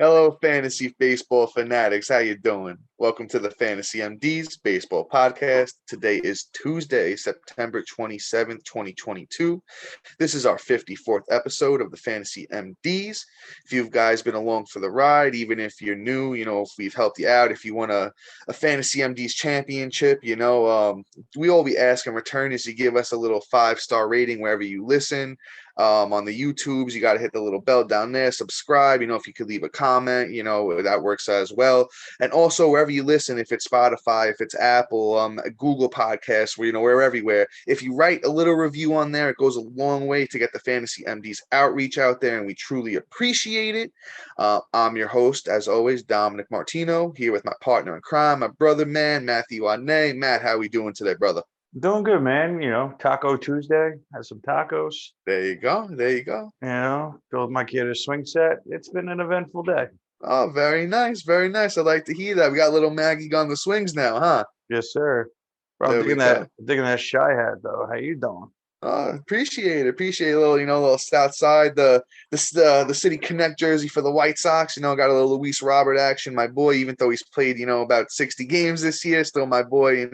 Hello, fantasy baseball fanatics. How you doing? Welcome to the Fantasy MD's Baseball Podcast. Today is Tuesday, September 27th, 2022. This is our 54th episode of the Fantasy MDs. If you guys been along for the ride, even if you're new, if we've helped you out, if you want a Fantasy MDs championship, we all we ask in return is you give us a little 5-star rating wherever you listen. On the YouTubes, you got to hit the little bell down there, subscribe. If you could leave a comment, that works as well. And also wherever you listen, if it's Spotify, if it's Apple, Google Podcasts, we're everywhere. If you write a little review on there, it goes a long way to get the Fantasy MDs outreach out there, and we truly appreciate it. I'm your host, as always, Dominic Martino, here with my partner in crime, my brother, man, Matthew Ane. Matt, how we doing today, brother? Doing good, man. Taco Tuesday. Had some tacos. There you go. There you go. Build my kid a swing set. It's been an eventful day. Oh, very nice. Very nice. I like to hear that. We got little Maggie on the swings now, huh? Yes, sir. Bro, I'm There we go. digging that shy hat though. How you doing? Appreciate it. Appreciate a little, little South Side, the City Connect jersey for the White Sox. Got a little Luis Robert action. My boy, even though he's played, about 60 games this year, still my boy.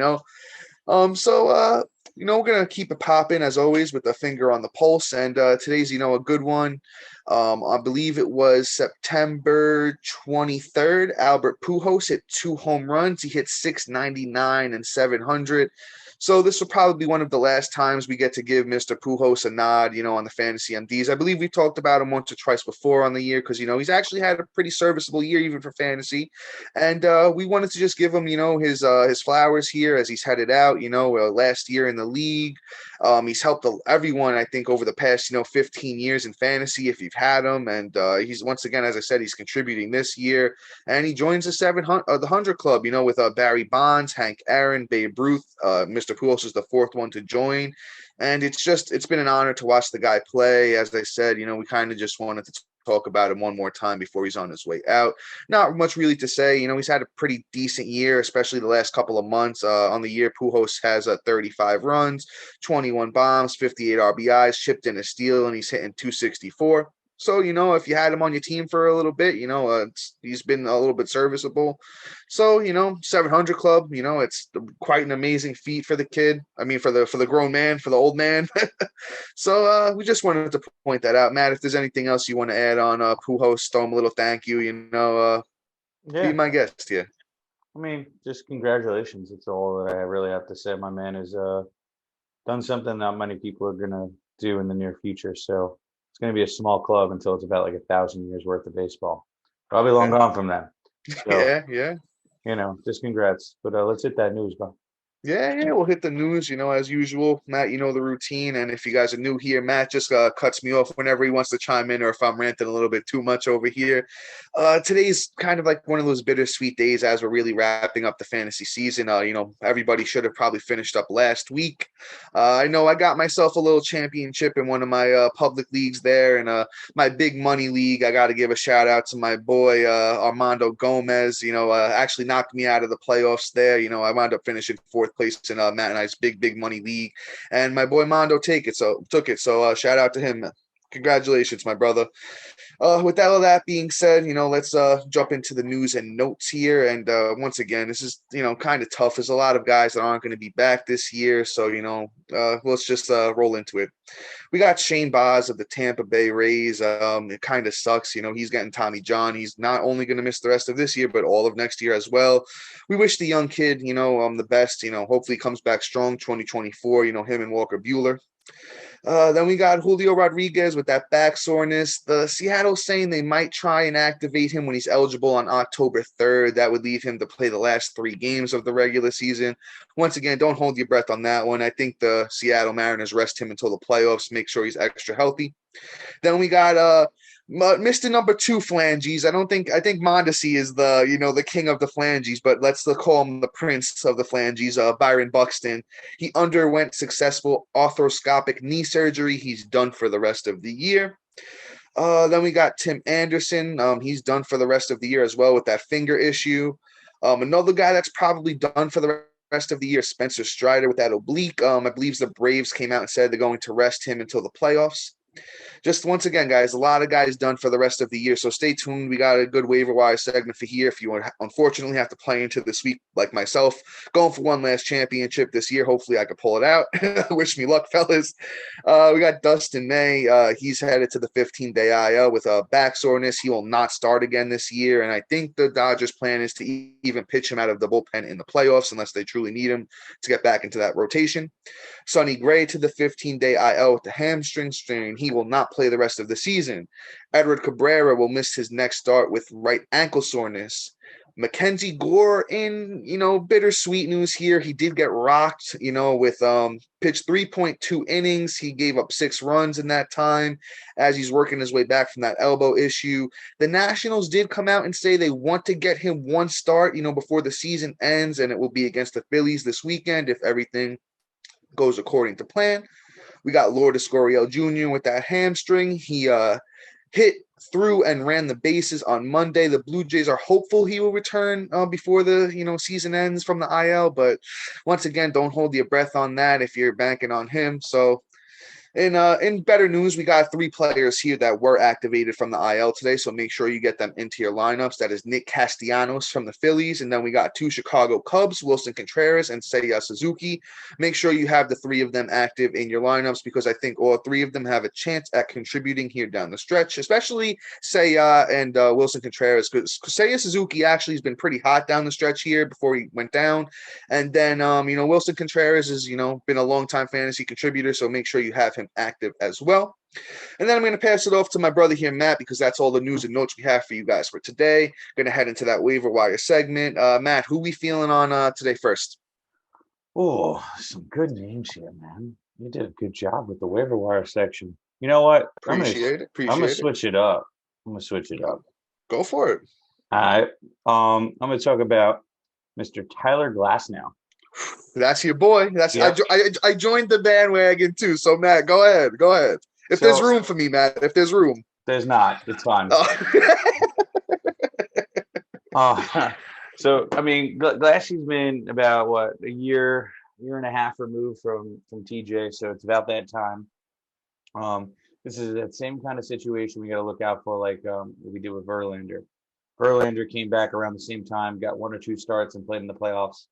We're gonna keep it popping as always with a finger on the pulse. And today's, a good one. I believe it was September 23rd. Albert Pujols hit 2 home runs. He hit 699 and 700. So this will probably be one of the last times we get to give Mr. Pujols a nod, on the Fantasy MDs. I believe we talked about him once or twice before on the year because, he's actually had a pretty serviceable year even for fantasy. And we wanted to just give him, his flowers here as he's headed out, last year in the league. He's helped everyone, I think, over the past, 15 years in fantasy if you've had him. And he's, once again, as I said, he's contributing this year. And he joins the 100 club, with Barry Bonds, Hank Aaron, Babe Ruth. Mr. Pujols is the fourth one to join. And it's been an honor to watch the guy play. As I said, we kind of just wanted to talk about him one more time before he's on his way out. Not much really to say. He's had a pretty decent year, especially the last couple of months. On the year, Pujols has 35 runs, 21 bombs, 58 RBIs, chipped in a steal, and he's hitting 264. So, if you had him on your team for a little bit, he's been a little bit serviceable. So, 700 club, it's quite an amazing feat for the kid. I mean, for the grown man, for the old man. So we just wanted to point that out. Matt, if there's anything else you want to add on Pujols, throw him a little thank you, be Yeah. my guest here. I mean, just congratulations. It's all that I really have to say. My man has done something not many people are gonna do in the near future. So it's gonna be a small club until it's about like 1,000 years worth of baseball. Probably long Okay. gone from that. So, Yeah, yeah. just congrats. But let's hit that news, bro. Yeah, we'll hit the news, as usual. Matt, you know the routine. And if you guys are new here, Matt just cuts me off whenever he wants to chime in or if I'm ranting a little bit too much over here. Today's kind of like one of those bittersweet days as we're really wrapping up the fantasy season. Everybody should have probably finished up last week. I know I got myself a little championship in one of my public leagues there. And my big money league, I got to give a shout out to my boy, Armando Gomez, actually knocked me out of the playoffs there. I wound up finishing fourth place in Matt and I's big money league, and my boy Mondo took it. So shout out to him. Congratulations, my brother. With all that being said, let's jump into the news and notes here. And once again, this is kind of tough. There's a lot of guys that aren't going to be back this year, so let's just roll into it. We got Shane Baz of the Tampa Bay Rays. It kind of sucks. He's getting Tommy John. He's not only going to miss the rest of this year, but all of next year as well. We wish the young kid, the best. Hopefully he comes back strong 2024. Him and Walker Buehler. Then we got Julio Rodriguez with that back soreness. The Seattle saying they might try and activate him when he's eligible on October 3rd. That would leave him to play the last 3 games of the regular season. Once again, don't hold your breath on that one. I think the Seattle Mariners rest him until the playoffs, make sure he's extra healthy. Then we got Mr. Number 2 Flanges. I think Mondesi is the king of the Flanges, but let's call him the prince of the Flanges. Byron Buxton. He underwent successful arthroscopic knee surgery. He's done for the rest of the year. Then we got Tim Anderson. He's done for the rest of the year as well with that finger issue. Another guy that's probably done for the rest of the year, Spencer Strider with that oblique. I believe the Braves came out and said they're going to rest him until the playoffs. just once again, guys, a lot of guys done for the rest of the year. So stay tuned. We got a good waiver wire segment for here. If you unfortunately have to play into this week, like myself, going for one last championship this year, hopefully I could pull it out. Wish me luck, fellas. We got Dustin May. He's headed to the 15-day IL with a back soreness. He will not start again this year. And I think the Dodgers' plan is to even pitch him out of the bullpen in the playoffs unless they truly need him to get back into that rotation. Sonny Gray to the 15-day IL with the hamstring strain. He will not play the rest of the season. Edward Cabrera will miss his next start with right ankle soreness. Mackenzie Gore in, bittersweet news here. He did get rocked, with pitched 3.2 innings. He gave up 6 runs in that time as he's working his way back from that elbow issue. The Nationals did come out and say they want to get him one start, before the season ends, and it will be against the Phillies this weekend if everything goes according to plan. We got Lourdes Gurriel Jr. with that hamstring. He hit through and ran the bases on Monday. The Blue Jays are hopeful he will return before the season ends from the IL, but once again, don't hold your breath on that if you're banking on him. So in better news, we got 3 players here that were activated from the IL today, so make sure you get them into your lineups. That is Nick Castellanos from the Phillies, and then we got 2 Chicago Cubs, Wilson Contreras and Seiya Suzuki. Make sure you have the 3 of them active in your lineups because I think all 3 of them have a chance at contributing here down the stretch, especially Seiya and Wilson Contreras, because Seiya Suzuki actually has been pretty hot down the stretch here before he went down. And then, Wilson Contreras has, been a long-time fantasy contributor, so make sure you have him active as well. And then I'm going to pass it off to my brother here, Matt, because that's all the news and notes we have for you guys for today. Going to head into that waiver wire segment. Matt, who we feeling on today first? Oh, some good names here, man. You did a good job with the waiver wire section. You know what? Appreciate it. I'm gonna switch it up. Go for it. All right. I'm gonna talk about Mr. Tyler Glasnow. That's your boy. Yep. I joined the bandwagon too. So Matt, go ahead. If there's room for me, Matt. If there's room. There's not. It's fine. So I mean, Glassy's been about what, a year and a half removed from TJ, so it's about that time. This is that same kind of situation we got to look out for, like what we did with Verlander. Verlander came back around the same time, got 1 or 2 starts, and played in the playoffs.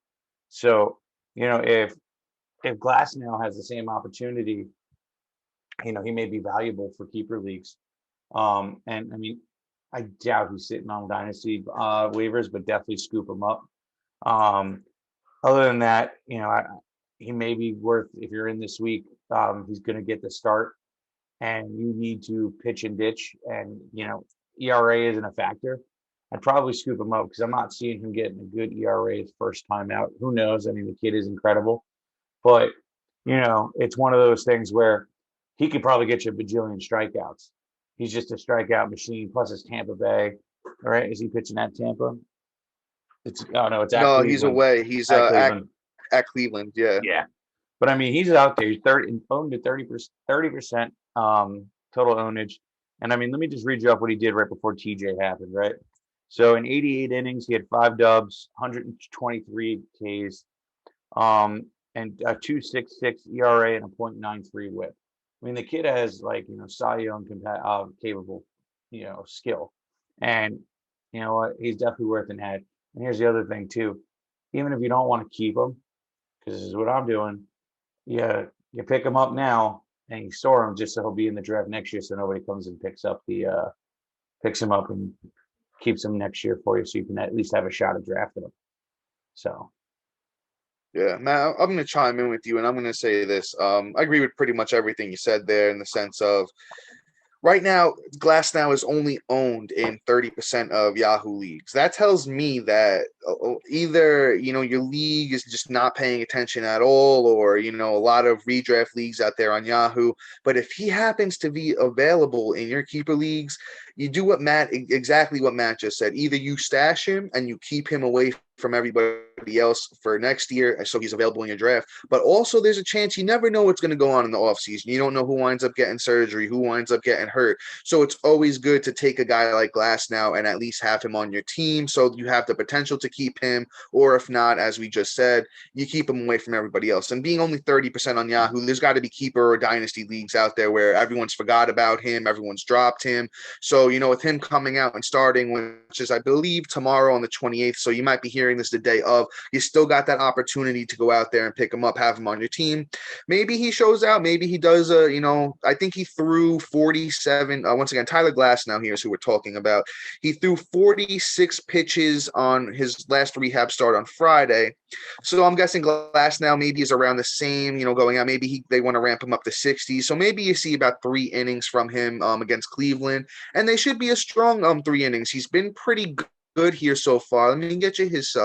So, if Glasnow has the same opportunity, he may be valuable for keeper leagues. And I mean, I doubt he's sitting on dynasty waivers, but definitely scoop him up. Other than that, he may be worth, if you're in this week, he's going to get the start, and you need to pitch and ditch, and ERA isn't a factor. I'd probably scoop him up because I'm not seeing him getting a good ERA his first time out. Who knows? I mean, the kid is incredible, but it's one of those things where he could probably get you a bajillion strikeouts. He's just a strikeout machine. Plus, it's Tampa Bay. All right, is he pitching at Tampa? It's at Cleveland. He's away. He's at Cleveland. Yeah. Yeah, but I mean, he's out there. He's owned to 30% total ownage. And I mean, let me just read you off what he did right before TJ happened. Right. So in 88 innings, he had 5 dubs, 123 Ks, and a 2.66 ERA and a .93 WHIP. I mein, the kid has Cy Young capable, skill, and you know what, he's definitely worth an ad. And here's the other thing too: even if you don't want to keep him, because this is what I'm doing, you pick him up now and you store him just so he'll be in the draft next year, so nobody comes and picks him up and keeps him next year for you, so you can at least have a shot at drafting him. So. Yeah, Matt, I'm going to chime in with you, and I'm going to say this. I agree with pretty much everything you said there in the sense of right now, Glasnow is only owned in 30% of Yahoo leagues. That tells me that either, your league is just not paying attention at all, or, a lot of redraft leagues out there on Yahoo. But if he happens to be available in your keeper leagues, you do exactly what Matt just said. Either you stash him and you keep him away from everybody else for next year, so he's available in your draft. But also there's a chance you never know what's going to go on in the offseason. You don't know who winds up getting surgery, who winds up getting hurt. So it's always good to take a guy like Glasnow and at least have him on your team so you have the potential to keep him, or if not, as we just said, you keep him away from everybody else. And being only 30% on Yahoo, there's got to be keeper or dynasty leagues out there where everyone's forgot about him, everyone's dropped him. So, with him coming out and starting, which is, I believe, tomorrow on the 28th, so you might be hearing this the day of, you still got that opportunity to go out there and pick him up, have him on your team. Maybe he shows out. Maybe he does, I think he threw 47. Once again, Tyler Glasnow here is who we're talking about. He threw 46 pitches on his last rehab start on Friday. So I'm guessing Glasnow maybe is around the same, going out. Maybe they want to ramp him up to 60. So maybe you see about 3 innings from him against Cleveland. And they should be a strong 3 innings. He's been pretty good here so far. Let me get you his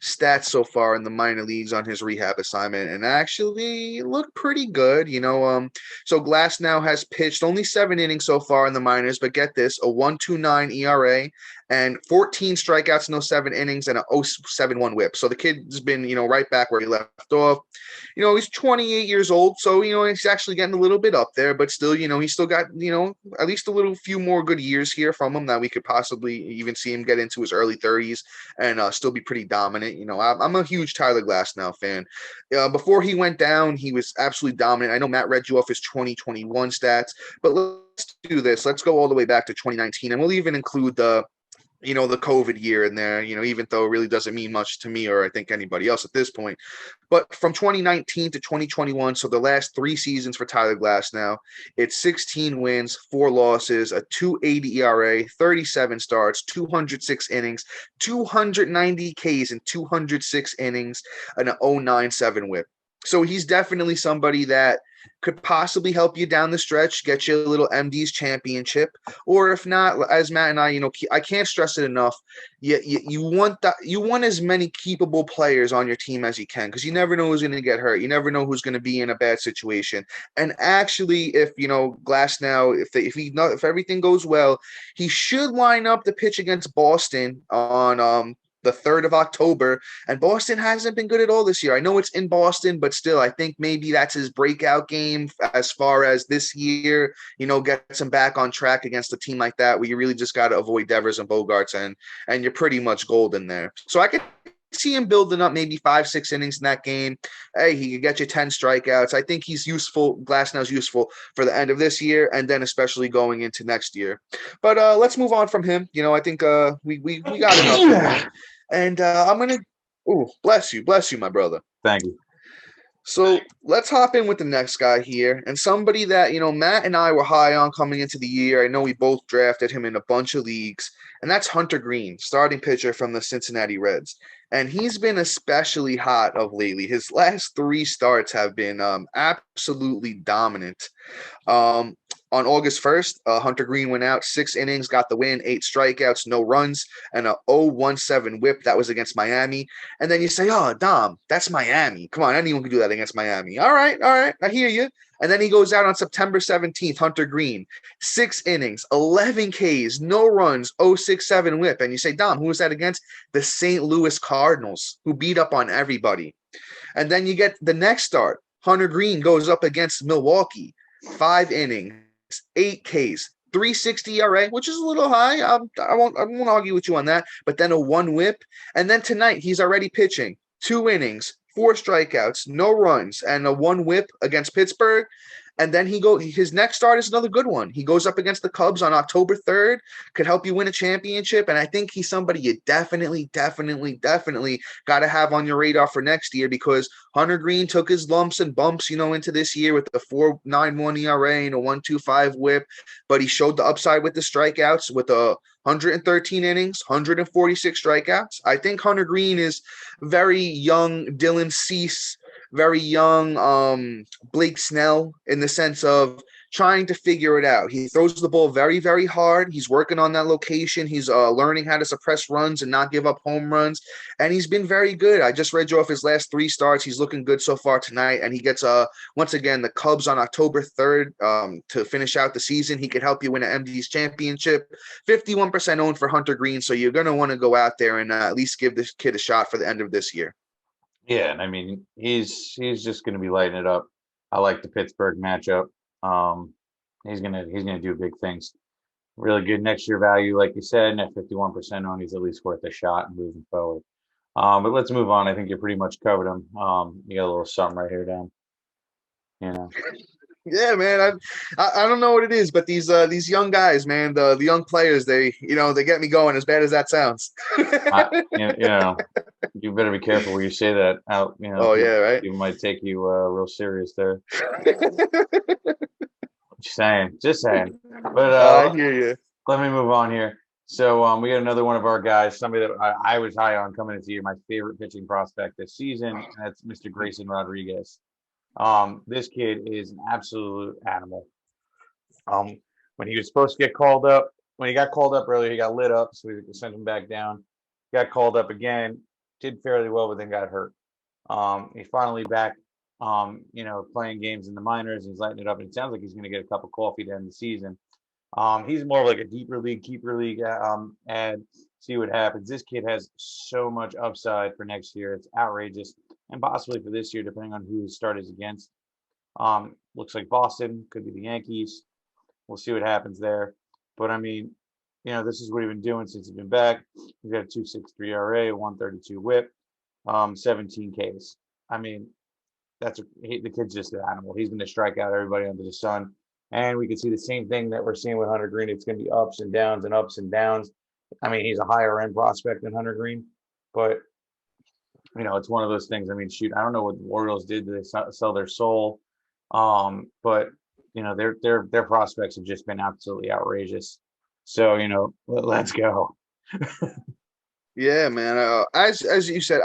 stats so far in the minor leagues on his rehab assignment, and actually look pretty good. So Glasnow has pitched only 7 innings so far in the minors, but get this, a 1.29 ERA and 14 strikeouts, no 7 innings, and a 0.71 whip. So the kid's been, right back where he left off. He's 28 years old, so, he's actually getting a little bit up there, but still, he's still got, at least a few more good years here from him that we could possibly even see him get into his early 30s and still be pretty dominant. I'm a huge Tyler Glasnow fan. Before he went down, he was absolutely dominant. I know Matt read you off his 2021 stats, but let's do this. Let's go all the way back to 2019, and we'll even include the COVID year in there, even though it really doesn't mean much to me or I think anybody else at this point. But from 2019 to 2021, so the last 3 seasons for Tyler Glasnow, it's 16 wins, 4 losses, a 2.80 ERA, 37 starts, 206 innings, 290 Ks in 206 innings, and an 0.97 whip. So he's definitely somebody that could possibly help you down the stretch, get you a little MD's championship, or if not, as Matt and I, I can't stress it enough. You want as many keepable players on your team as you can, because you never know who's going to get hurt. You never know who's going to be in a bad situation. And actually, if Glasnow, if everything goes well, he should line up the pitch against Boston on the 3rd of October, and Boston hasn't been good at all this year. I know it's in Boston, but still, I think maybe that's his breakout game as far as this year, gets him back on track against a team like that where you really just got to avoid Devers and Bogarts, and you're pretty much golden there. So I could see him building up maybe 5-6 innings in that game. Hey, he could get you 10 strikeouts. I think he's useful. Glasnow's useful for the end of this year, and then especially going into next year. But let's move on from him. I think we got enough. And I'm going to – bless you, my brother. Thank you. So let's hop in with the next guy here, and somebody that, Matt and I were high on coming into the year. I know we both drafted him in a bunch of leagues, and that's Hunter Greene, starting pitcher from the Cincinnati Reds. And he's been especially hot of lately. His last 3 starts have been absolutely dominant. On August 1st, Hunter Greene went out 6 innings, got the win, 8 strikeouts, no runs, and a 0.17 whip. That was against Miami. And then you say, oh, Dom, that's Miami. Come on, anyone can do that against Miami. All right, I hear you. And then he goes out on September 17th, Hunter Greene, 6 innings, 11 Ks, no runs, 0.67 whip. And you say, Dom, who was that against? The St. Louis Cardinals, who beat up on everybody. And then you get the next start. Hunter Greene goes up against Milwaukee, 5 innings, 8 Ks, 3.60 ERA, which is a little high. I won't argue with you on that. But then a 1 whip. And then tonight, he's already pitching 2 innings, 4 strikeouts, no runs, and a 1 whip against Pittsburgh. And then his next start is another good one. He goes up against the Cubs on October 3rd, could help you win a championship. And I think he's somebody you definitely got to have on your radar for next year, because Hunter Greene took his lumps and bumps, into this year with the 4.91 ERA and a 1.25 whip. But he showed the upside with the strikeouts with a 113 innings, 146 strikeouts. I think Hunter Greene is very young Dylan Cease, very young Blake Snell, in the sense of trying to figure it out. He throws the ball very, very hard. He's working on that location. He's learning how to suppress runs and not give up home runs. And he's been very good. I just read you off his last 3 starts. He's looking good so far tonight. And he gets, once again, the Cubs on October 3rd to finish out the season. He could help you win an MD's championship. 51% owned for Hunter Green. So you're going to want to go out there and at least give this kid a shot for the end of this year. Yeah, and I mean, he's just going to be lighting it up. I like the Pittsburgh matchup. He's gonna do big things. Really good next year value, like you said, and at 51% owned, he's at least worth a shot moving forward. But let's move on. I think you pretty much covered him. You got a little something right here, Dan. You know. Yeah, man. I don't know what it is, but these young guys, man, the young players, they get me going. As bad as that sounds. You better be careful where you say that out. Oh yeah, right. People might take you real serious there. Just saying. But I hear you. Let me move on here. So we got another one of our guys, somebody that I was high on coming into year, my favorite pitching prospect this season. And that's Mr. Grayson Rodriguez. This kid is an absolute animal. When he was supposed to get called up, when he got called up earlier, he got lit up, so we sent him back down. Got called up again, did fairly well, but then got hurt. He's finally back, playing games in the minors. He's lighting it up, and it sounds like he's going to get a cup of coffee to end the season. He's more of like a deeper league, keeper league, and see what happens. This kid has so much upside for next year. It's outrageous, and possibly for this year, depending on who his start is against. Looks like Boston, could be the Yankees. We'll see what happens there. But I mean, this is what he's been doing since he's been back. He's got a 2.63 ERA, 132 WHIP, 17 Ks. I mean, the kid's just an animal. He's going to strike out everybody under the sun. And we can see the same thing that we're seeing with Hunter Green. It's going to be ups and downs and ups and downs. I mean, he's a higher end prospect than Hunter Green, but it's one of those things. I mean, shoot, I don't know what the Orioles did. Did they sell their soul? But their prospects have just been absolutely outrageous. So let's go. Yeah, man. As you said,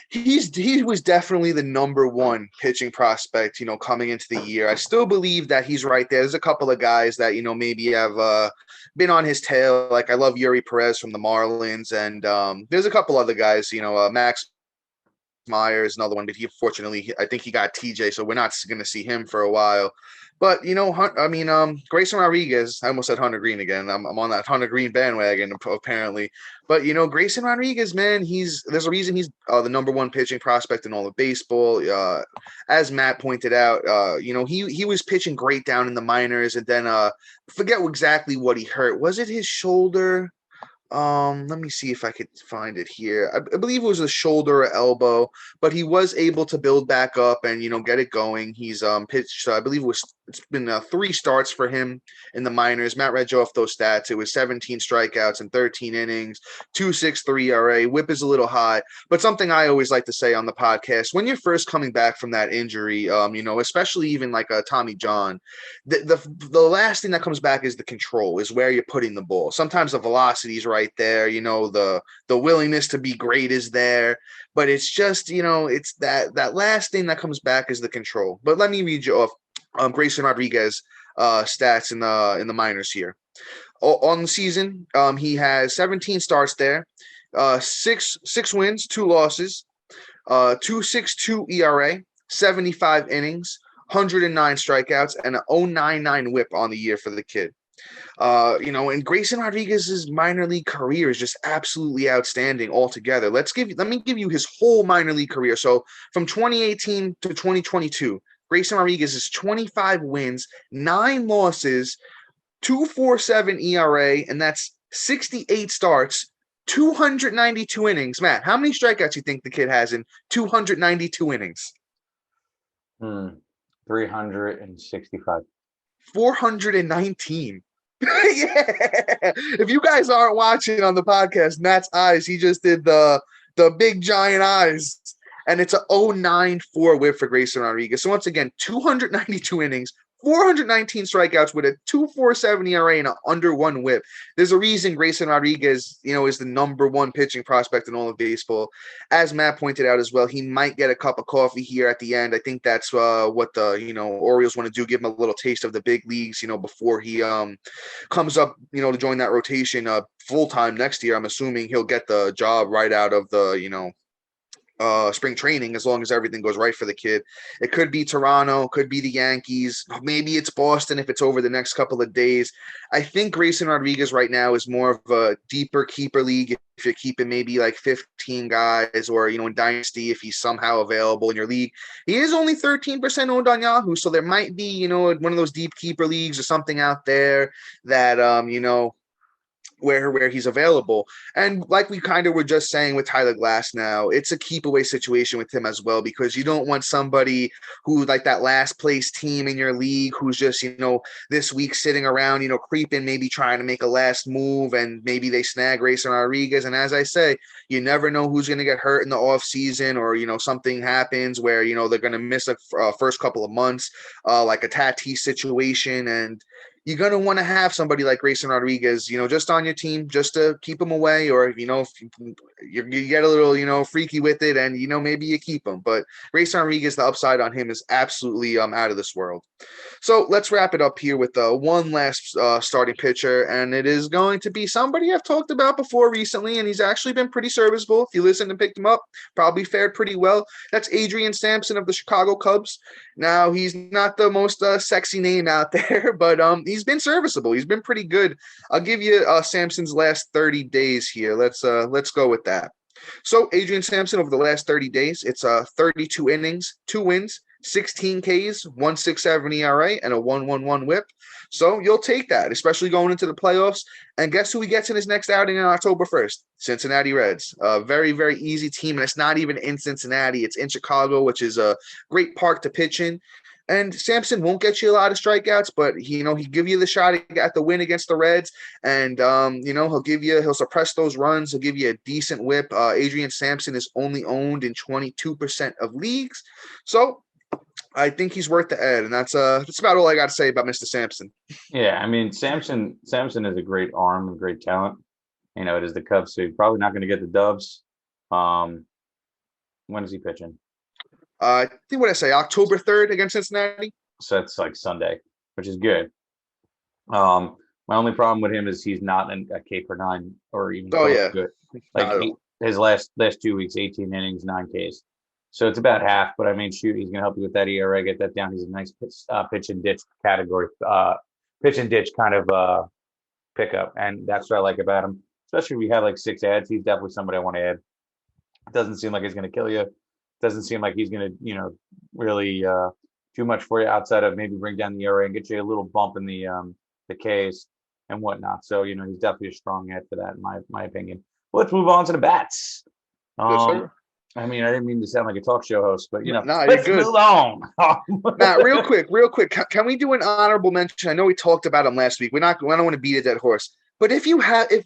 he was definitely the number one pitching prospect, coming into the year. I still believe that he's right there. There's a couple of guys that, maybe have been on his tail. Like I love Yuri Perez from the Marlins. And there's a couple other guys, Max Myers, another one, but I think he got TJ, so we're not going to see him for a while. But, Grayson Rodriguez, I almost said Hunter Green again. I'm on that Hunter Green bandwagon, apparently. But, Grayson Rodriguez, man, there's a reason he's the number one pitching prospect in all of baseball. As Matt pointed out, he was pitching great down in the minors, and then forget exactly what he hurt. Was it his shoulder? Let me see if I could find it here. I believe it was a shoulder or elbow, but he was able to build back up and, get it going. He's pitched, I believe it's been 3 starts for him in the minors. Matt read you off those stats. It was 17 strikeouts in 13 innings, 2.63 ERA. WHIP is a little high, but something I always like to say on the podcast, when you're first coming back from that injury, especially even like Tommy John, the last thing that comes back is the control, is where you're putting the ball. Sometimes the velocity is right there, the willingness to be great is there, but it's just, it's that last thing that comes back is the control. But let me read you off Grayson Rodriguez stats in the minors here. On the season, he has 17 starts there, 6 wins, 2 losses, 2.62 ERA, 75 innings, 109 strikeouts, and an 0.99 WHIP on the year for the kid. And Grayson Rodriguez's minor league career is just absolutely outstanding altogether. Let me give you his whole minor league career. So from 2018 to 2022, Grayson Rodriguez is 25 wins, 9 losses, 2.47 ERA, and that's 68 starts, 292 innings. Matt, how many strikeouts do you think the kid has in 292 innings? 365. 419. Yeah. If you guys aren't watching on the podcast, Matt's eyes, he just did the big giant eyes, and it's a 0.94 WHIP for Grayson Rodriguez. So once again, 292 innings, 419 strikeouts with a 2.47 ERA and an under one WHIP. There's a reason Grayson Rodriguez, is the number one pitching prospect in all of baseball. As Matt pointed out as well, he might get a cup of coffee here at the end. I think that's what the Orioles want to do, give him a little taste of the big leagues, before he comes up, to join that rotation full time next year. I'm assuming he'll get the job right out of the spring training, as long as everything goes right for the kid. It could be Toronto, could be the Yankees, maybe it's Boston if it's over the next couple of days. I think Grayson Rodriguez right now is more of a deeper keeper league. If you're keeping maybe like 15 guys, or in Dynasty, if he's somehow available in your league. He is only 13% owned on Yahoo, so there might be one of those deep keeper leagues or something out there that where he's available. And like we kind of were just saying with Tyler Glass now, it's a keep away situation with him as well, because you don't want somebody who, like that last place team in your league, who's just, this week sitting around, creeping, maybe trying to make a last move, and maybe they snag Grayson Rodriguez. And as I say, you never know who's going to get hurt in the off season, or, something happens where, they're going to miss a first couple of months, like a Tatis situation. And you're going to want to have somebody like Grayson Rodriguez, just on your team, just to keep him away. Or, if you get a little, freaky with it, and, maybe you keep him. But Grayson Rodriguez, the upside on him is absolutely out of this world. So let's wrap it up here with one last starting pitcher, and it is going to be somebody I've talked about before recently, and he's actually been pretty serviceable. If you listened and picked him up, probably fared pretty well. That's Adrian Sampson of the Chicago Cubs. Now, he's not the most sexy name out there, but he's been serviceable. He's been pretty good. I'll give you Sampson's last 30 days here. Let's go with that. So Adrian Sampson over the last 30 days, it's 32 innings, 2 wins, 16 Ks, 1.67 ERA, and a 1.11 WHIP. So you'll take that, especially going into the playoffs. And guess who he gets in his next outing on October 1st? Cincinnati Reds. A very, very easy team. And it's not even in Cincinnati. It's in Chicago, which is a great park to pitch in. And Sampson won't get you a lot of strikeouts, but he'll give you the shot at the win against the Reds, and he'll suppress those runs. He'll give you a decent whip. Adrian Sampson is only owned in 22% of leagues, so I think he's worth the ad, and that's about all I got to say about Mr. Sampson. Yeah, I mean, Sampson is a great arm and great talent. It is the Cubs, so he's probably not going to get the dubs. When is he pitching? I think October 3rd against Cincinnati. So that's like Sunday, which is good. My only problem with him is he's not a K per 9 or even good. Like his last 2 weeks, 18 innings, 9 Ks. So it's about half. But I mean, shoot, he's going to help you with that ERA, get that down. He's a nice pitch and ditch category, pitch and ditch kind of pickup, and that's what I like about him. Especially if we have like 6 ads, he's definitely somebody I want to add. It doesn't seem like he's going to kill you. Doesn't seem like he's going to, really do much for you outside of maybe bring down the ERA and get you a little bump in the Ks and whatnot. So, he's definitely a strong ad for that, in my opinion. Well, let's move on to the bats. Yes, sir. I mean, I didn't mean to sound like a talk show host, but, let's move on. Matt, real quick. Can we do an honorable mention? I know we talked about him last week. I don't want to beat a dead horse. But if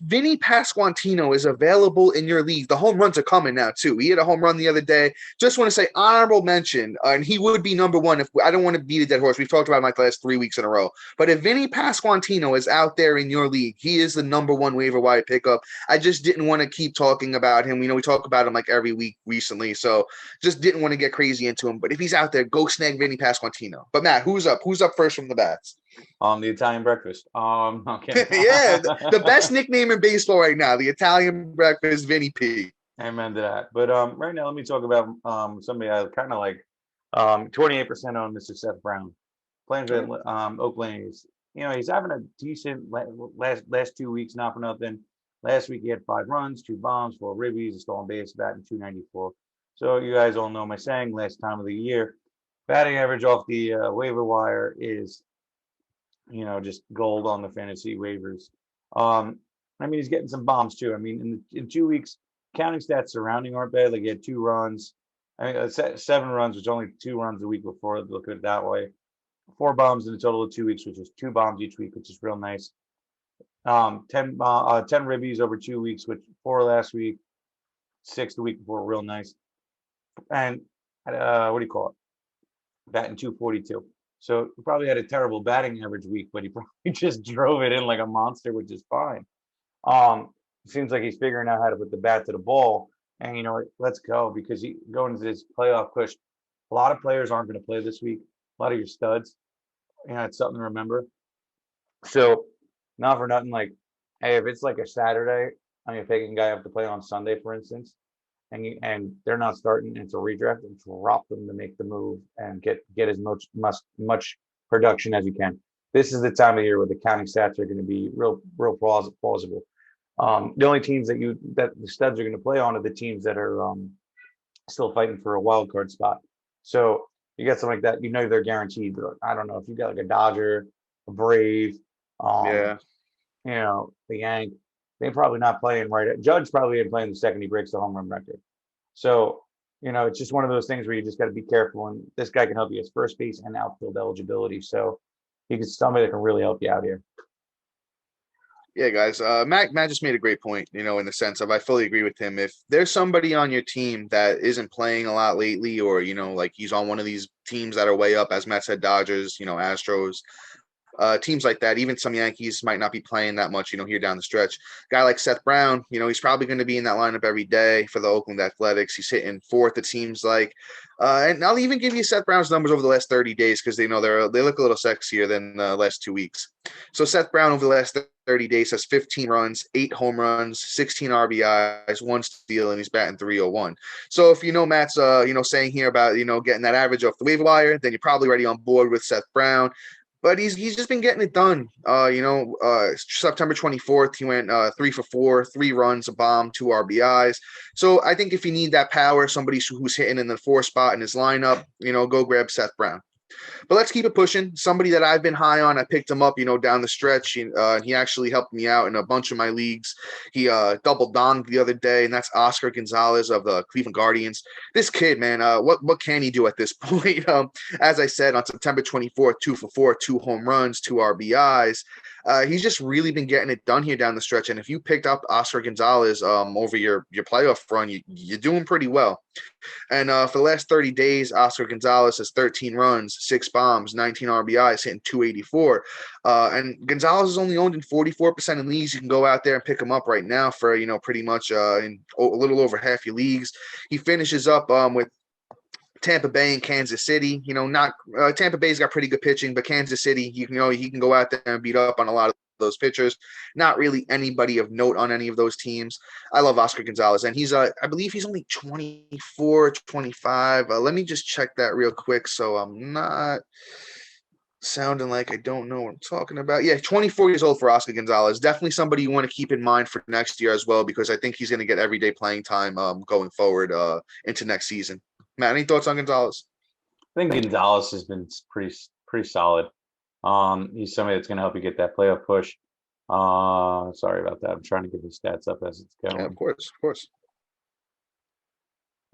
Vinny Pasquantino is available in your league, the home runs are coming now too. He had a home run the other day. Just want to say honorable mention, and he would be number one. If I don't want to beat a dead horse, we've talked about him like the last 3 weeks in a row. But if Vinny Pasquantino is out there in your league, he is the number one waiver wire pickup. I just didn't want to keep talking about him. We talk about him like every week recently, so just didn't want to get crazy into him. But if he's out there, go snag Vinny Pasquantino. But Matt, who's up? Who's up first from the bats? The Italian breakfast. Okay. Yeah, the best nickname in baseball right now, the Italian breakfast, Vinny P. Amen to that. But right now, let me talk about somebody I kind of like. 28% on Mr. Seth Brown, playing for Oakland A's. He's having a decent last 2 weeks, not for nothing. Last week he had 5 runs, 2 bombs, 4 ribbies, a stolen base, batting .294. So you guys all know my saying, last time of the year, batting average off the waiver wire is just gold on the fantasy waivers. I mean, he's getting some bombs too. I mean, in 2 weeks, counting stats surrounding aren't bad. Like he had 2 runs. I mean, 7 runs, which only 2 runs the week before. Look at it that way. 4 bombs in a total of 2 weeks, which is 2 bombs each week, which is real nice. 10 ribbies over 2 weeks, which 4 last week, 6 the week before, real nice. And what do you call it? Batting .242. So he probably had a terrible batting average week, but he probably just drove it in like a monster, which is fine. Seems like he's figuring out how to put the bat to the ball. And you know what? Let's go because he going into this playoff push. A lot of players aren't going to play this week. A lot of your studs. You know, it's something to remember. So, not for nothing, like, hey, if it's like a Saturday, I mean, picking a guy up to play on Sunday, for instance, and they're not starting, it's a redraft, and drop them to make the move and get as much production as you can. This is the time of year where the counting stats are going to be real plausible. The only teams that the studs are going to play on are the teams that are still fighting for a wild card spot. So you got something like that, you know they're guaranteed. I don't know if you got like a Dodger, a Brave, Yeah. you know, the Yank, they're probably not playing right. Judge probably ain't playing the second he breaks the home run record. So, you know, it's just one of those things where you just got to be careful. And this guy can help you as first base and outfield eligibility. So he's somebody that can really help you out here. Yeah, guys. Matt just made a great point, you know, in the sense of I fully agree with him. If there's somebody on your team that isn't playing a lot lately, or, you know, like he's on one of these teams that are way up, as Matt said, Dodgers, you know, Astros, teams like that, even some Yankees might not be playing that much, you know, here down the stretch. Guy like Seth Brown, you know, he's probably going to be in that lineup every day for the Oakland Athletics. He's hitting fourth, it seems like. And I'll even give you Seth Brown's numbers over the last 30 days because they know they look a little sexier than the last 2 weeks. So Seth Brown over the last 30 days has 15 runs, 8 home runs, 16 RBIs, 1 steal, and he's batting 301. So if you know Matt's, you know, saying here about, you know, getting that average off the waiver wire, then you're probably already on board with Seth Brown. But he's just been getting it done. September 24th, he went 3 for 4, 3 runs, a bomb, 2 RBIs. So I think if you need that power, somebody who's hitting in the 4 spot in his lineup, you know, go grab Seth Brown. But let's keep it pushing. Somebody that I've been high on, I picked him up, you know, down the stretch. He actually helped me out in a bunch of my leagues. He double donged the other day, and that's Oscar Gonzalez of the Cleveland Guardians. This kid, man, what can he do at this point? As I said, on September 24th, 2 for 4, 2 home runs, 2 RBIs. He's just really been getting it done here down the stretch. And if you picked up Oscar Gonzalez over your playoff run, you're doing pretty well. And for the last 30 days, Oscar Gonzalez has 13 runs, 6 bombs, 19 RBIs, hitting 284. And Gonzalez is only owned in 44% of leagues. You can go out there and pick him up right now for, you know, pretty much in a little over half your leagues. He finishes up with Tampa Bay and Kansas City. You know, not Tampa Bay's got pretty good pitching, but Kansas City, he can go out there and beat up on a lot of those pitchers. Not really anybody of note on any of those teams. I love Oscar Gonzalez, and he's I believe he's only 24, 25. Let me just check that real quick so I'm not sounding like I don't know what I'm talking about. Yeah, 24 years old for Oscar Gonzalez. Definitely somebody you want to keep in mind for next year as well, because I think he's going to get everyday playing time going forward into next season. Matt, any thoughts on Gonzalez? I think Gonzalez has been pretty solid. He's somebody that's going to help you get that playoff push. Sorry about that. I'm trying to get his stats up as it's going. Yeah, of course.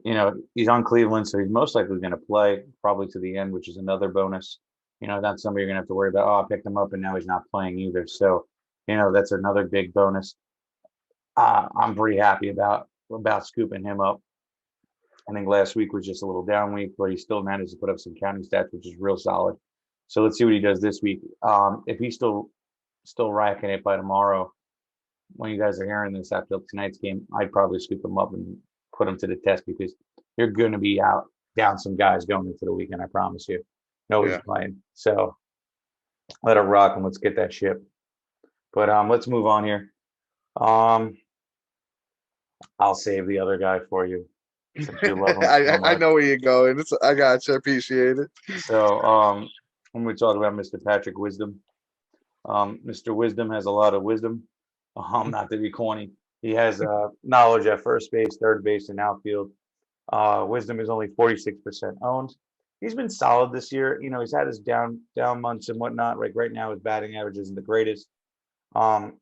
You know, he's on Cleveland, so he's most likely going to play probably to the end, which is another bonus. You know, that's somebody you're going to have to worry about. Oh, I picked him up and now he's not playing either. So, you know, that's another big bonus. I'm pretty happy about scooping him up. I think last week was just a little down week, but he still managed to put up some counting stats, which is real solid. So let's see what he does this week. If he's still racking it by tomorrow, when you guys are hearing this after tonight's game, I'd probably scoop him up and put him to the test because you're going to be down some guys going into the weekend. I promise you. Nobody's playing. So let it rock and let's get that ship. But let's move on here. I'll save the other guy for you. Since you love him so I know where you're going. I got you. I appreciate it. So when we talk about Mr. Patrick Wisdom, Mr. Wisdom has a lot of wisdom. Not to be corny. He has knowledge at first base, third base, and outfield. Wisdom is only 46% owned. He's been solid this year. You know, he's had his down months and whatnot. Like right now, his batting average isn't the greatest. You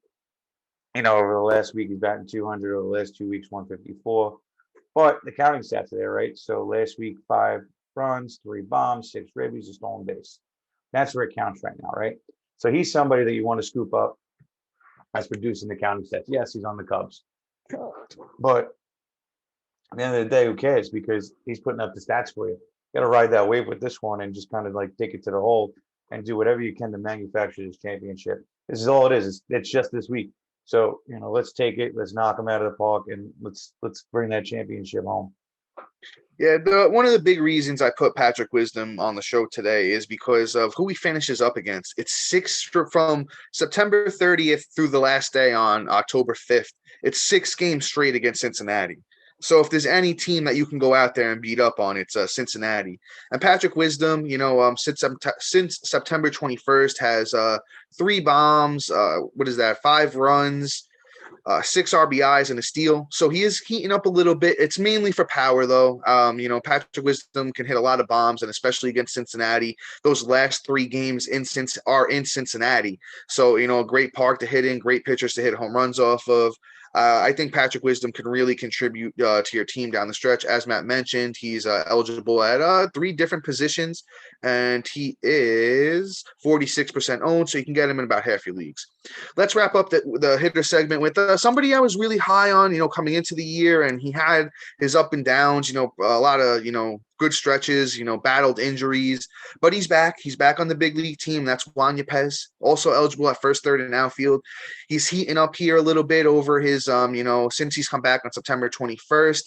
know, over the last week, he's batting 200. Over the last 2 weeks, 154. But the counting stats are there, right? So last week, 5 runs, 3 bombs, 6 ribbies, a stolen base. That's where it counts right now, right? So he's somebody that you want to scoop up as producing the counting stats. Yes, he's on the Cubs. But at the end of the day, who cares? Because he's putting up the stats for you. got to ride that wave with this one and just kind of like take it to the hole and do whatever you can to manufacture this championship. This is all it is. It's just this week. So, let's take it. Let's knock them out of the park, and let's bring that championship home. Yeah, one of the big reasons I put Patrick Wisdom on the show today is because of who he finishes up against. It's from September 30th through the last day on October 5th. It's 6 games straight against Cincinnati. So if there's any team that you can go out there and beat up on, it's Cincinnati. And Patrick Wisdom, since September 21st has 3 bombs. What is that? 5 runs. 6 RBIs and a steal. So he is heating up a little bit. It's mainly for power, though. Patrick Wisdom can hit a lot of bombs, and especially against Cincinnati. Those last 3 games are in Cincinnati. So, a great park to hit in, great pitchers to hit home runs off of. I think Patrick Wisdom can really contribute to your team down the stretch. As Matt mentioned, he's eligible at 3 different positions, and he is 46% owned, so you can get him in about half your leagues. Let's wrap up the hitter segment with somebody I was really high on, coming into the year, and he had his up and downs, a lot of, good stretches, battled injuries, but he's back. He's back on the big league team. That's Juan Yepez, also eligible at first, third, and outfield. He's heating up here a little bit over his, since he's come back on September 21st.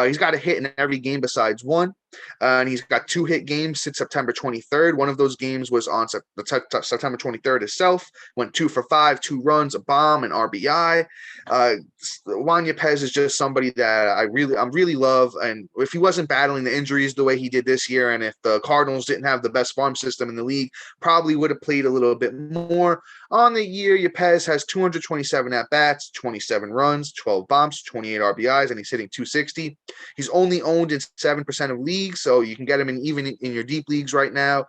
He's got a hit in every game besides one. And he's got 2 hit games since September 23rd. One of those games was on September 23rd itself. Went 2 for 5, 2 runs, a bomb, an RBI. Juan Yepez is just somebody that I really love. And if he wasn't battling the injuries the way he did this year, and if the Cardinals didn't have the best farm system in the league, probably would have played a little bit more. On the year, Yepez has 227 at-bats, 27 runs, 12 bombs, 28 RBIs, and he's hitting 260. He's only owned in 7% of leagues, so you can get him even in your deep leagues right now.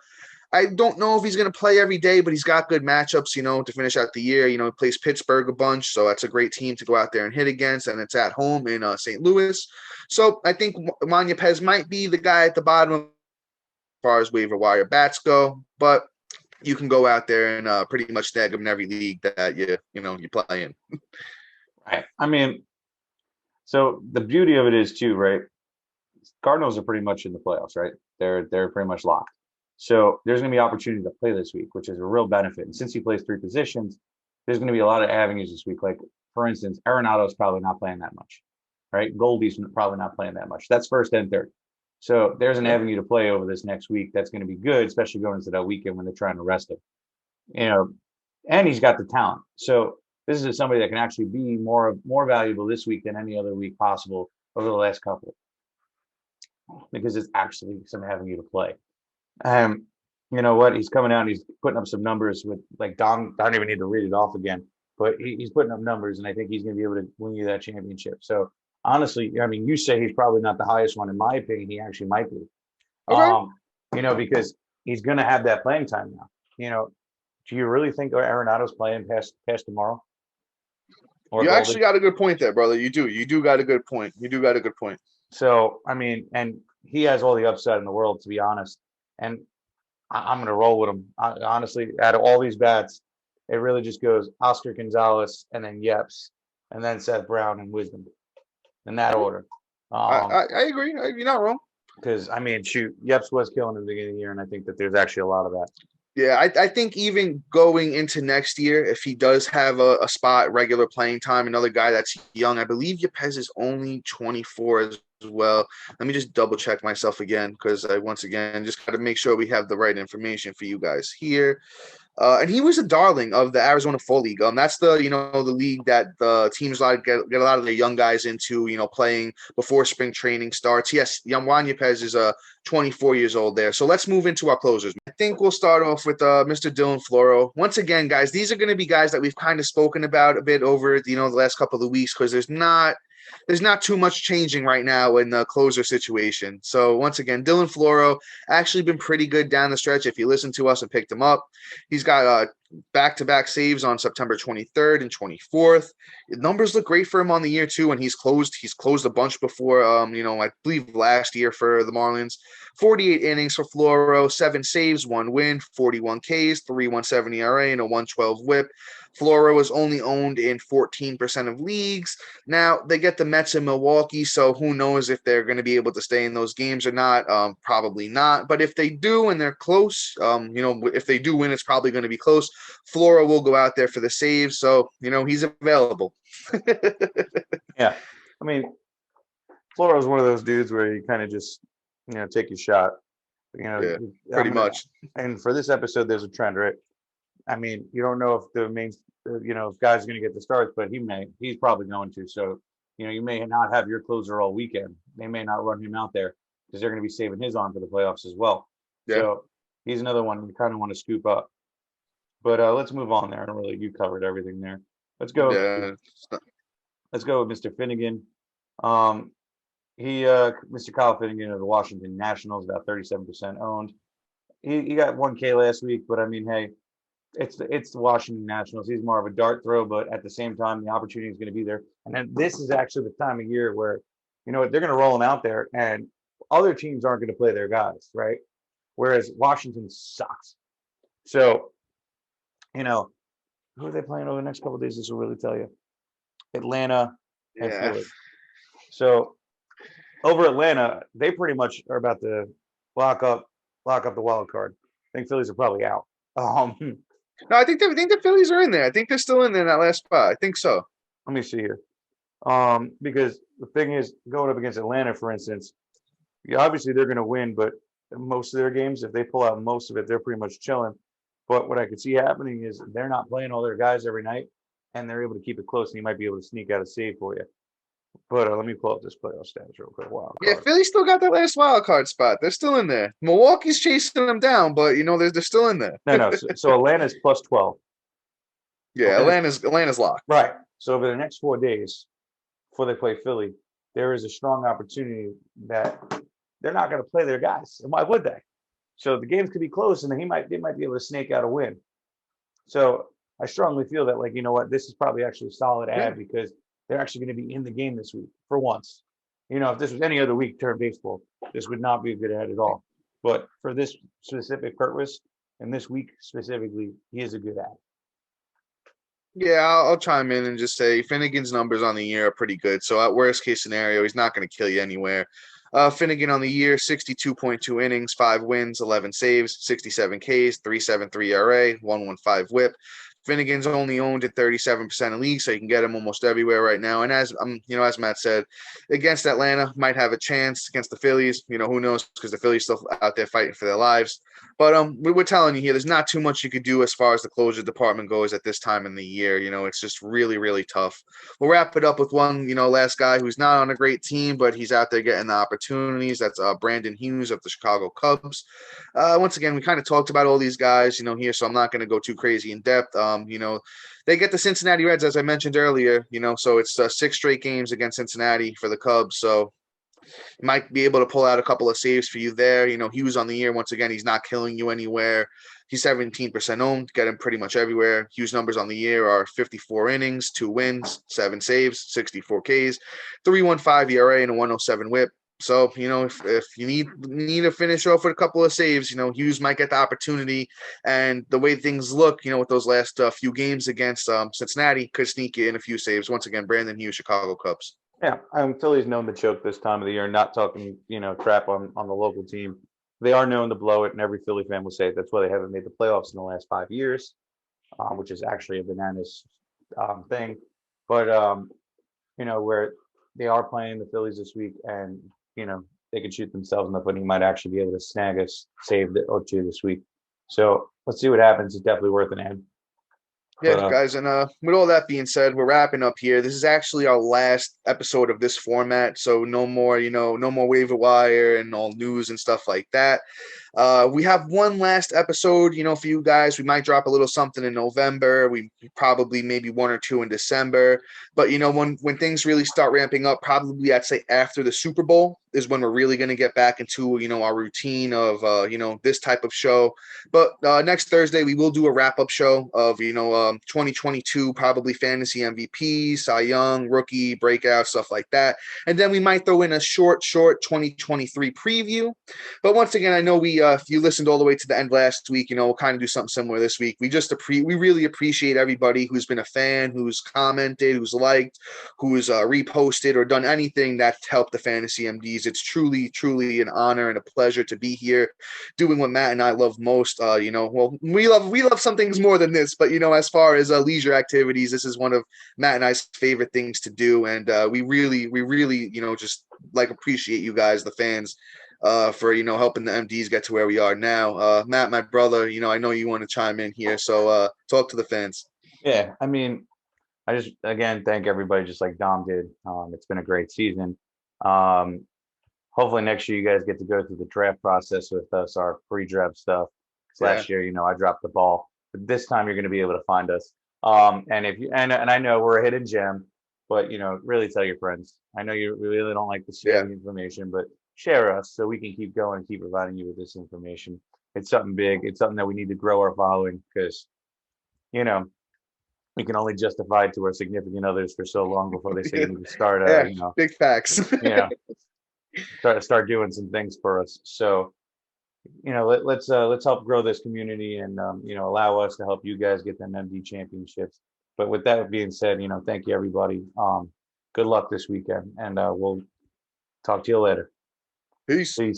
I don't know if he's going to play every day, but he's got good matchups, to finish out the year. He plays Pittsburgh a bunch, so that's a great team to go out there and hit against, and it's at home in St. Louis. So I think Juan Yepez might be the guy at the bottom as far as waiver wire bats go, but you can go out there and pretty much snag him in every league that you play in. Right. I mean, so the beauty of it is too, right? Cardinals are pretty much in the playoffs, right? They're pretty much locked. So there's going to be opportunity to play this week, which is a real benefit. And since he plays 3 positions, there's going to be a lot of avenues this week. Like, for instance, Arenado's probably not playing that much, right? Goldie's probably not playing that much. That's first and third. So there's an avenue to play over this next week that's going to be good, especially going into that weekend when they're trying to rest him. And he's got the talent. So this is somebody that can actually be more valuable this week than any other week possible over the last couple, because it's actually some avenue to play. You know what? He's coming out and he's putting up some numbers with, like, Don. I don't even need to read it off again, but he's putting up numbers, and I think he's going to be able to win you that championship. So honestly, I mean, you say he's probably not the highest one. In my opinion, he actually might be. Okay. Because he's going to have that playing time now. Do you really think Arenado's playing past tomorrow? You actually got a good point there, brother. You do got a good point. So, I mean, and he has all the upside in the world, to be honest. And I'm going to roll with him. Honestly, out of all these bats, it really just goes Oscar Gonzalez and then Yeps and then Seth Brown and Wisdom in that order. I agree. You're not wrong. Because, I mean, shoot, Yeps was killing at the beginning of the year, and I think that there's actually a lot of that. Yeah, I think even going into next year, if he does have a spot, regular playing time, another guy that's young, I believe Yepez is only 24 as well. Let me just double check myself again, because I, once again, just got to make sure we have the right information for you guys here. And he was a darling of the Arizona Fall League. That's the league that the teams get a lot of their young guys into, playing before spring training starts. Yes, Juan Yepez is 24 years old there. So let's move into our closers. I think we'll start off with Mr. Dylan Floro. Once again, guys, these are going to be guys that we've kind of spoken about a bit over the last couple of weeks, because there's not too much changing right now in the closer situation. So once again, Dylan Floro actually been pretty good down the stretch. If you listen to us and picked him up, he's got back-to-back saves on September 23rd and 24th. The numbers look great for him on the year too, and he's closed a bunch before. I believe last year for the Marlins. 48 innings for Floro, 7 saves, 1 win, 41 Ks, 3.17 ERA, and a 1.12 WHIP. Floro is only owned in 14% of leagues. Now they get the Mets in Milwaukee, so who knows if they're going to be able to stay in those games or not? Probably not. But if they do and they're close, if they do win, it's probably going to be close. Flora will go out there for the save, so he's available. Yeah, I mean, Flora is one of those dudes where you kind of just take your shot. Yeah, pretty much. And for this episode, there's a trend, right? I mean, you don't know if the main, if guys are going to get the starts, but he's probably going to. So, you may not have your closer all weekend. They may not run him out there because they're going to be saving his on for the playoffs as well. Yeah. So he's another one you kind of want to scoop up. But let's move on there. You covered everything there. Let's go. Yeah. Let's go with Mr. Finnegan. Mr. Kyle Finnegan of the Washington Nationals, about 37% owned. He got 1K last week, but I mean, hey, it's the Washington Nationals. He's more of a dart throw, but at the same time, the opportunity is going to be there. And then this is actually the time of year where, they're going to roll him out there, and other teams aren't going to play their guys, right? Whereas Washington sucks. So, who are they playing over the next couple of days? This will really tell you. Atlanta and Philly. So over Atlanta, they pretty much are about to lock up the wild card. I think Phillies are probably out. No, I think the Phillies are in there. I think they're still in there in that last spot. I think so. Let me see here. Because the thing is, going up against Atlanta, for instance, obviously they're going to win, but most of their games, if they pull out most of it, they're pretty much chilling. But what I could see happening is they're not playing all their guys every night, and they're able to keep it close, and you might be able to sneak out a save for you. But let me pull up this playoff stats real quick. Yeah, Philly still got that last wild card spot. They're still in there. Milwaukee's chasing them down, but they're still in there. No. So Atlanta's plus 12. Yeah, Atlanta's locked. Right. So over the next 4 days, before they play Philly, there is a strong opportunity that they're not going to play their guys. And why would they? So the games could be close, and they might be able to snake out a win. So I strongly feel that, this is probably actually a solid ad because they're actually going to be in the game this week for once. If this was any other week during baseball, this would not be a good ad at all. But for this specific purpose and this week specifically, he is a good ad. Yeah, I'll chime in and just say Finnegan's numbers on the year are pretty good. So at worst case scenario, he's not going to kill you anywhere. Finnegan on the year, 62.2 innings, 5 wins, 11 saves, 67 Ks, 3.73 ERA, 1.15 WHIP. Finnegan's only owned at 37% of leagues, so you can get him almost everywhere right now. And as Matt said, against Atlanta, might have a chance. Against the Phillies, who knows, because the Phillies still out there fighting for their lives. But we're telling you here, there's not too much you could do as far as the closure department goes at this time in the year. It's just really, really tough. We'll wrap it up with one, last guy who's not on a great team, but he's out there getting the opportunities. That's Brandon Hughes of the Chicago Cubs. Once again, we kind of talked about all these guys, here, so I'm not going to go too crazy in depth. They get the Cincinnati Reds, as I mentioned earlier, so it's 6 straight games against Cincinnati for the Cubs. So you might be able to pull out a couple of saves for you there. Hughes on the year, once again, he's not killing you anywhere. He's 17% owned, get him pretty much everywhere. Hughes numbers on the year are 54 innings, 2 wins, 7 saves, 64 Ks, 3.15 ERA, and a 1.07 WHIP. So, if you need to finish off with a couple of saves, Hughes might get the opportunity. And the way things look, with those last few games against Cincinnati, could sneak you in a few saves. Once again, Brandon Hughes, Chicago Cubs. Yeah, Philly's known to choke this time of the year, not talking, crap on the local team. They are known to blow it, and every Philly fan will say that's why they haven't made the playoffs in the last 5 years, which is actually a bananas thing. But, where they are playing the Phillies this week, and they could shoot themselves in the foot. He might actually be able to snag a save or 2 this week. So let's see what happens. It's definitely worth an ad. Yeah, guys, and with all that being said, we're wrapping up here. This is actually our last episode of this format, so no more, no more waiver wire and all news and stuff like that. We have one last episode, for you guys. We might drop a little something in November. We probably maybe one or two in December. But when things really start ramping up, probably I'd say after the Super Bowl is when we're really going to get back into our routine of this type of show. But next Thursday we will do a wrap up show of 2022 probably fantasy MVP, Cy Young, rookie, breakout, stuff like that. And then we might throw in a short 2023 preview. But once again, I know if you listened all the way to the end last week, we'll kind of do something similar this week. We really appreciate everybody who's been a fan, who's commented, who's liked, who's reposted or done anything that's helped the Fantasy MDs. It's truly, truly an honor and a pleasure to be here doing what Matt and I love most. Well, we love some things more than this, but as far as leisure activities, this is one of Matt and I's favorite things to do, and we really, just like appreciate you guys, the fans, for helping the MDs get to where we are now. Matt, my brother, I know you want to chime in here, so talk to the fans. Yeah, I mean, I just again thank everybody, just like Dom did. It's been a great season. Hopefully next year you guys get to go through the draft process with us, our pre-draft stuff. 'Cause last year, I dropped the ball, but this time you're going to be able to find us. And if you and I know we're a hidden gem, but really tell your friends. I know you really don't like to share the information, but share us so we can keep going and keep providing you with this information. It's something big. It's something that we need to grow our following because, we can only justify it to our significant others for so long before they say you need to start, big facts. Start doing some things for us. So, let's help grow this community and allow us to help you guys get them MD championships. But with that being said, thank you everybody. Good luck this weekend, and we'll talk to you later. Peace. Peace.